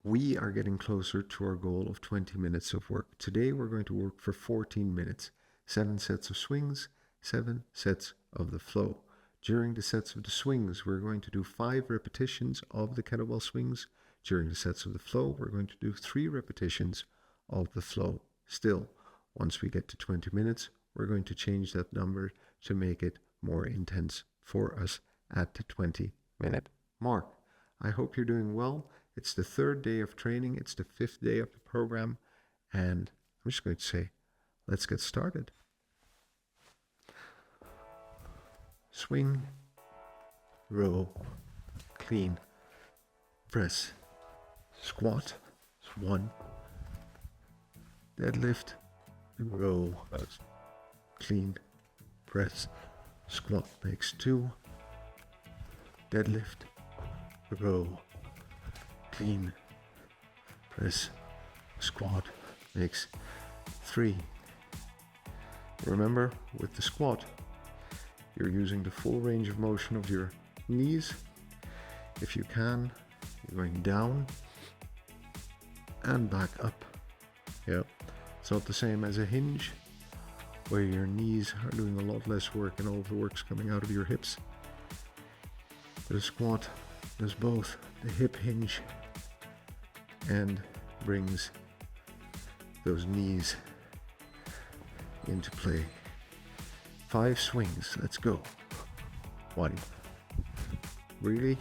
We are getting closer to our goal of 20 minutes of work. Today we're going to work for 14 minutes. 7 sets of swings, 7 sets of the flow. During the sets of the swings, we're going to do 5 repetitions of the kettlebell swings. During the sets of the flow, we're going to do 3 repetitions of the flow. Still, once we get to 20 minutes, we're going to change that number to make it more intense for us at the 20-minute mark. I hope you're doing well. It's the 3rd day of training. It's the 5th day of the program. And I'm just going to say, let's get started. Swing, row, clean, press, squat, 1, deadlift, row, clean, press, squat makes 2, deadlift, row, clean, press, squat makes 3. Remember, with the squat, you're using the full range of motion of your knees. If you can, you're going down and back up. Yeah, it's not the same as a hinge where your knees are doing a lot less work and all of the work's coming out of your hips. But a squat does both the hip hinge and brings those knees into play. 5 swings, let's go. 1. Really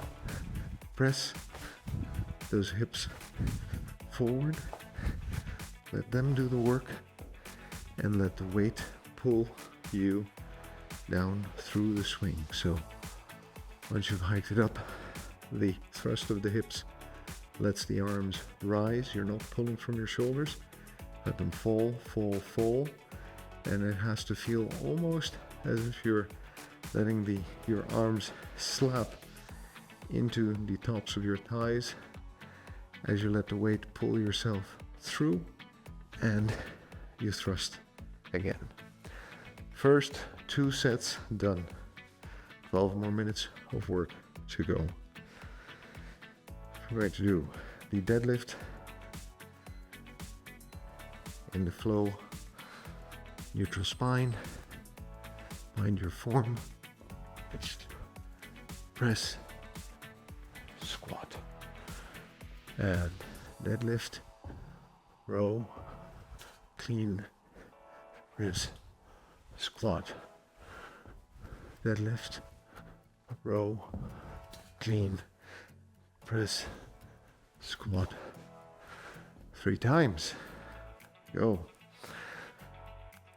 press those hips forward. Let them do the work and let the weight pull you down through the swing. So once you've hiked it up, the thrust of the hips lets the arms rise. You're not pulling from your shoulders. Let them fall, fall, fall. And it has to feel almost as if you're letting your arms slap into the tops of your thighs as you let the weight pull yourself through and you thrust again. First 2 sets done. 12 more minutes of work to go. We're going to do the deadlift in the flow. Neutral spine, find your form, press, squat, and deadlift, row, clean, press, squat, deadlift, row, clean, press, squat, 3 times, go.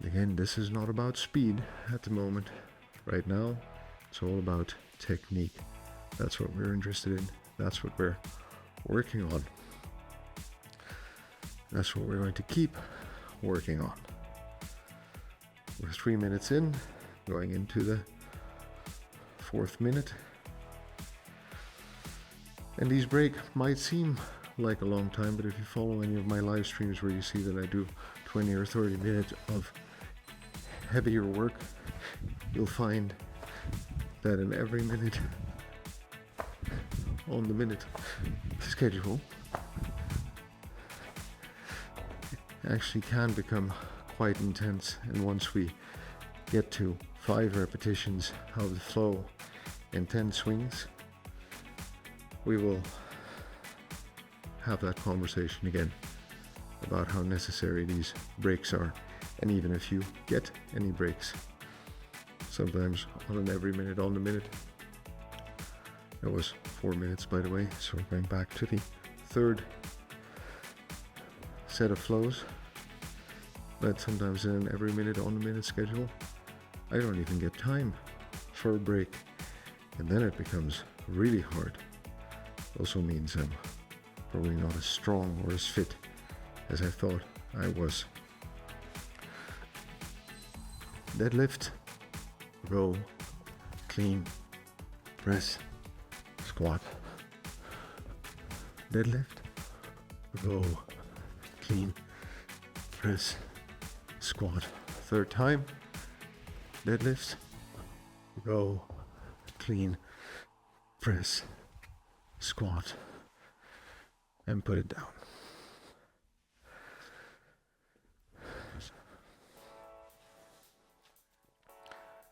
Again, this is not about speed at the moment. Right now, it's all about technique. That's what we're interested in. That's what we're working on. That's what we're going to keep working on. We're 3 minutes in, going into the 4th minute. And these breaks might seem like a long time, but if you follow any of my live streams where you see that I do 20 or 30 minutes of heavier work, you'll find that in every minute on the minute schedule actually can become quite intense. And once we get to 5 repetitions of the flow and 10 swings, we will have that conversation again about how necessary these breaks are. And even if you get any breaks, sometimes on an every minute on the minute. That was 4 minutes, by the way, so we're going back to the 3rd set of flows. But sometimes in an every minute on the minute schedule, I don't even get time for a break. And then it becomes really hard. Also means I'm probably not as strong or as fit as I thought I was. Deadlift, row, clean, press, squat. Deadlift, row, clean, press, squat. 3rd time. Deadlift, row, clean, press, squat. and put it down.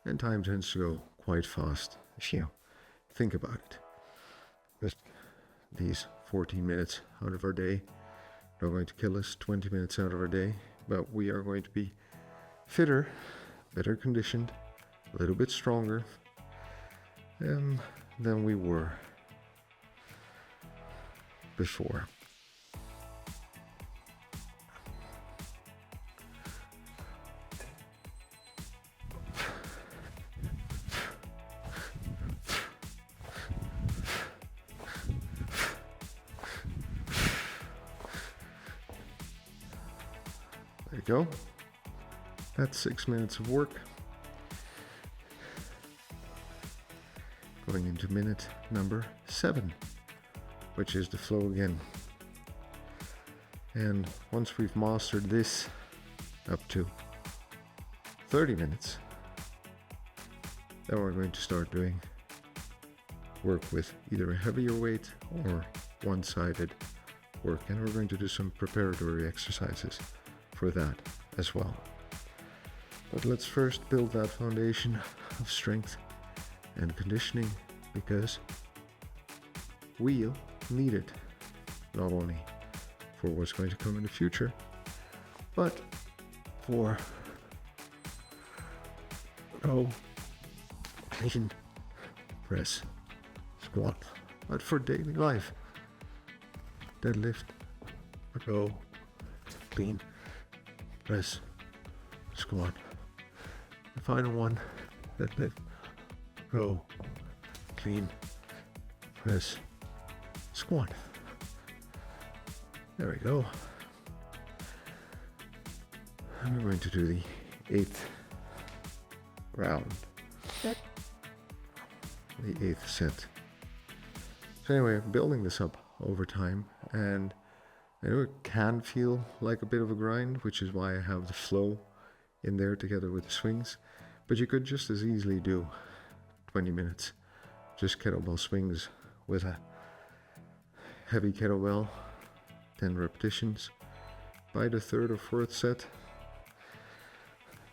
And time tends to go quite fast if you think about it. Just these 14 minutes out of our day are going to kill us, 20 minutes out of our day, but we are going to be fitter, better conditioned, a little bit stronger than we were before. There you go. That's 6 minutes of work. Going into minute number 7, which is the flow again. And once we've mastered this up to 30 minutes, then we're going to start doing work with either a heavier weight or one-sided work. And we're going to do some preparatory exercises for that as well. But let's first build that foundation of strength and conditioning, because we'll need it not only for what's going to come in the future, but for row, clean, press, squat, but for daily life. Deadlift, row, clean, press, squat. The final one, deadlift, row, clean, press, squat. There we go. And we're going to do the 8th round, the 8th set. So anyway, I'm building this up over time, and I know it can feel like a bit of a grind, which is why I have the flow in there together with the swings. But you could just as easily do 20 minutes, just kettlebell swings with a heavy kettlebell, 10 repetitions. By the 3rd or 4th set,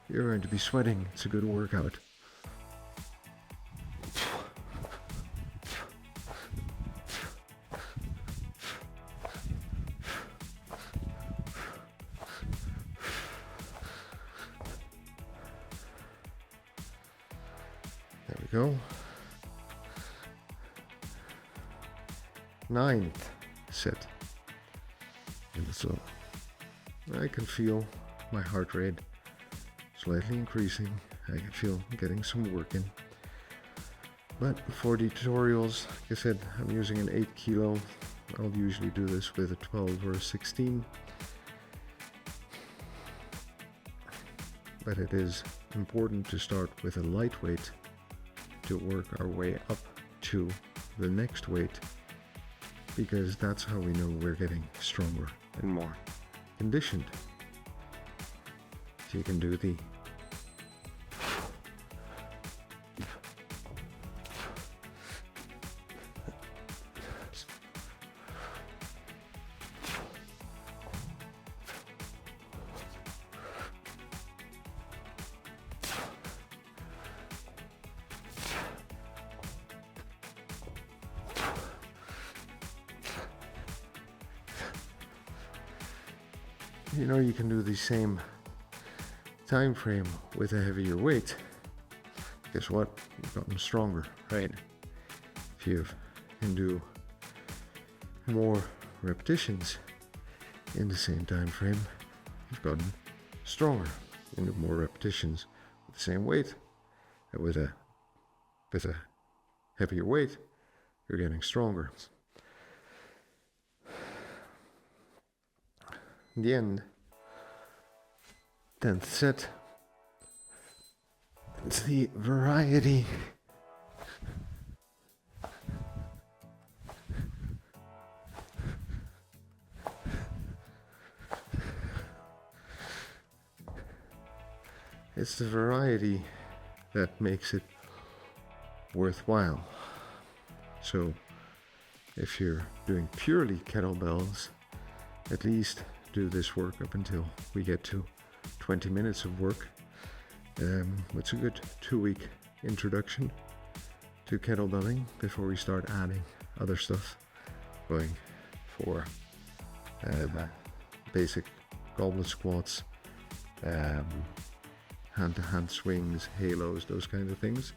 you're going to be sweating. It's a good workout. There we go. 9th set. And so I can feel my heart rate slightly increasing. I can feel getting some work in. But for the tutorials, like I said, I'm using an 8 kilo. I'll usually do this with a 12 or a 16. But it is important to start with a lightweight to work our way up to the next weight, because that's how we know we're getting stronger and more conditioned. So you can do the you can do the same time frame with a heavier weight. Guess what? You've gotten stronger, right? If you can do more repetitions in the same time frame, you've gotten stronger. You can do more repetitions with the same weight, and with a heavier weight, you're getting stronger. In the end, 10th set, it's the variety. It's the variety that makes it worthwhile. So if you're doing purely kettlebells, at least do this work up until we get to 20 minutes of work. It's a good 2-week introduction to kettlebelling before we start adding other stuff, going for basic goblet squats, hand-to-hand swings, halos, those kinds of things.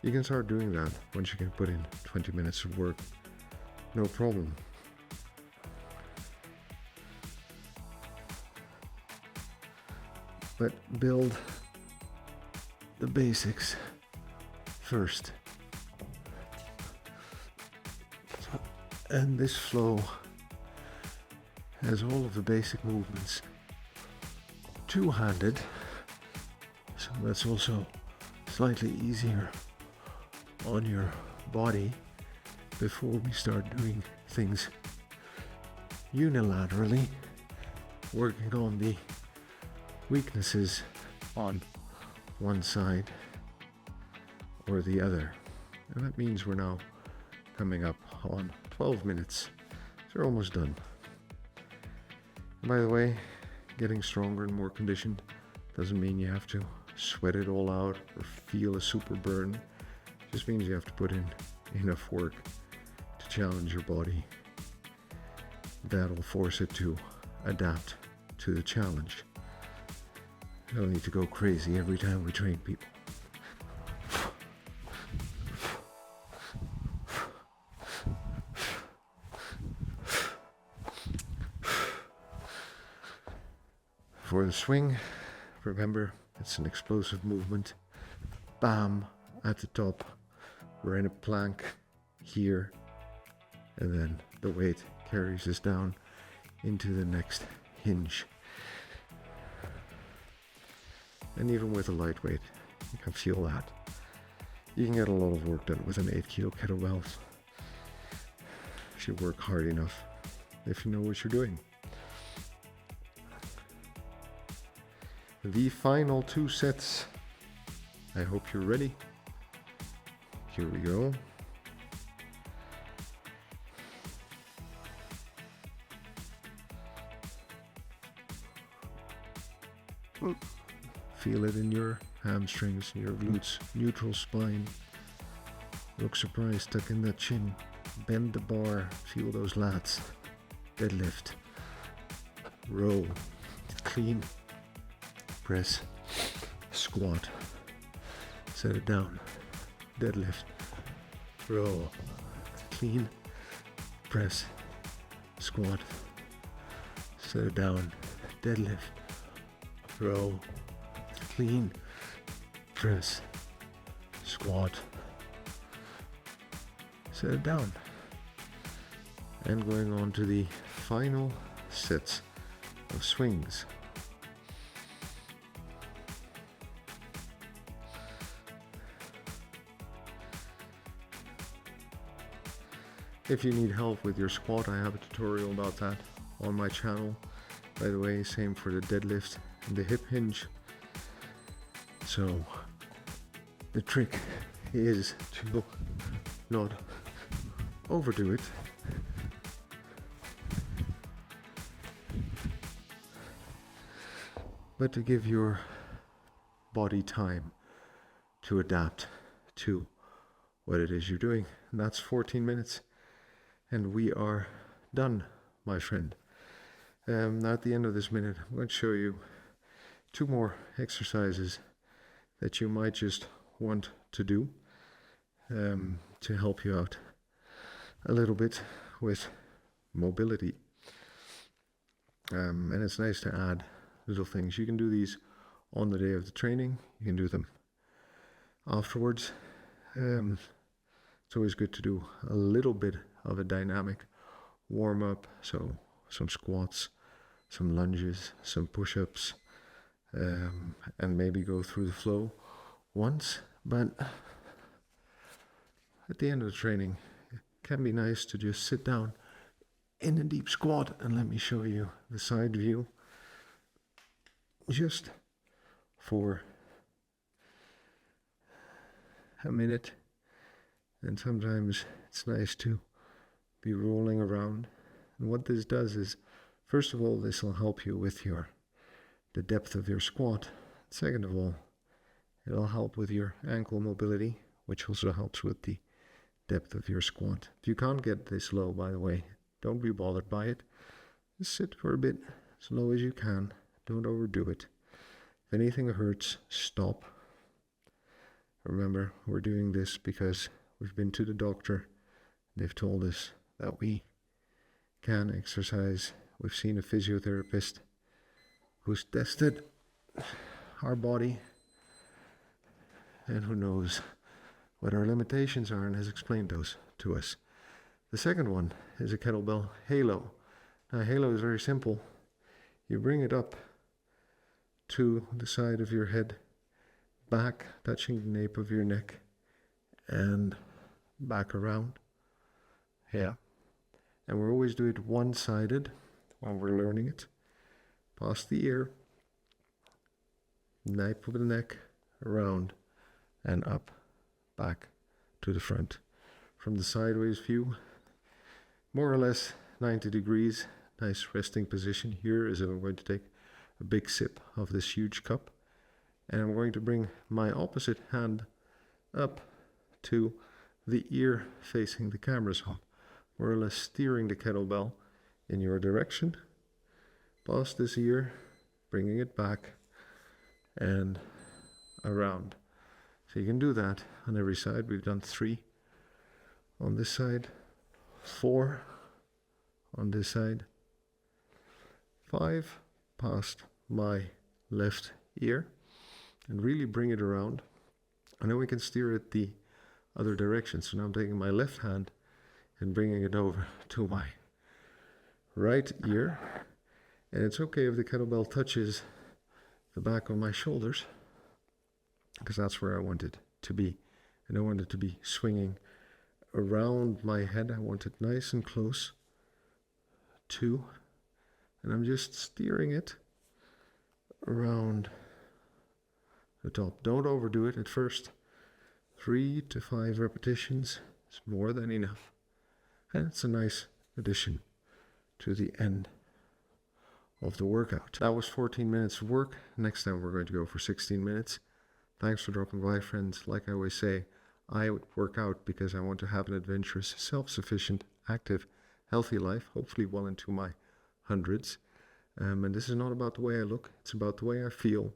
You can start doing that once you can put in 20 minutes of work, no problem. But build the basics first. And this flow has all of the basic movements two-handed, so that's also slightly easier on your body before we start doing things unilaterally, working on the weaknesses on one side or the other. And that means we're now coming up on 12 minutes, so we're almost done. And by the way, getting stronger and more conditioned doesn't mean you have to sweat it all out or feel a super burn. It just means you have to put in enough work to challenge your body. That'll force it to adapt to the challenge. You don't need to go crazy every time we train people. For the swing, remember, it's an explosive movement. Bam, at the top. We're in a plank here, and then the weight carries us down into the next hinge. And even with a lightweight, you can feel that. You can get a lot of work done with an 8 kilo kettlebell if you work hard enough, if you know what you're doing. The final 2 sets. I hope you're ready. Here we go. Feel it in your hamstrings, your glutes, neutral spine. Look surprised, tuck in that chin. Bend the bar, feel those lats. Deadlift. Row. Clean. Press. Squat. Set it down. Deadlift. Row. Clean. Press. Squat. Set it down. Deadlift. Row. Clean. Press. Squat. Set it down. And going on to the final sets of swings. If you need help with your squat, I have a tutorial about that on my channel. By the way, same for the deadlift and the hip hinge. So the trick is to not overdo it. But to give your body time to adapt to what it is you're doing. And that's 14 minutes. And we are done, my friend. Now at the end of this minute, I'm going to show you 2 more exercises that you might just want to do to help you out a little bit with mobility. And it's nice to add little things. You can do these on the day of the training. You can do them afterwards. It's always good to do a little bit of a dynamic warm-up, so some squats, some lunges, some push-ups, and maybe go through the flow once. But at the end of the training, it can be nice to just sit down in a deep squat, and let me show you the side view just for a minute. And sometimes it's nice to be rolling around. And what this does is, first of all, this will help you with the depth of your squat. Second of all, it'll help with your ankle mobility, which also helps with the depth of your squat. If you can't get this low, by the way, don't be bothered by it. Just sit for a bit, as low as you can. Don't overdo it. If anything hurts, stop. Remember, we're doing this because we've been to the doctor. They've told us that we can exercise. We've seen a physiotherapist who's tested our body and who knows what our limitations are and has explained those to us. The second one is a kettlebell halo. Now, halo is very simple. You bring it up to the side of your head, back, touching the nape of your neck, and back around. Yeah. And we always do it one-sided when we're learning it. Past the ear, nape of the neck, around, and up, back to the front. From the sideways view, more or less 90 degrees, nice resting position. Here is I'm going to take a big sip of this huge cup, and I'm going to bring my opposite hand up to the ear facing the camera, so more or less steering the kettlebell in your direction, past this ear, bringing it back and around. So you can do that on every side. We've done 3 on this side, 4 on this side, 5 past my left ear, and really bring it around. And then we can steer it the other direction. So now I'm taking my left hand and bringing it over to my right ear. And it's okay if the kettlebell touches the back of my shoulders, because that's where I want it to be. I don't want it to be swinging around my head. I want it nice and close to, and I'm just steering it around the top. Don't overdo it at first. 3 to 5 repetitions is more than enough. And it's a nice addition to the end of the workout. That was 14 minutes of work. Next time we're going to go for 16 minutes. Thanks for dropping by, friends. Like I always say, I work out because I want to have an adventurous, self-sufficient, active, healthy life, hopefully well into my hundreds. And this is not about the way I look, it's about the way I feel.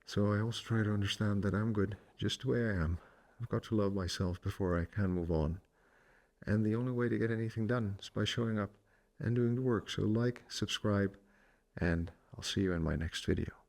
So I also try to understand that I'm good just the way I am. I've got to love myself before I can move on. And the only way to get anything done is by showing up and doing the work. So like, subscribe, and I'll see you in my next video.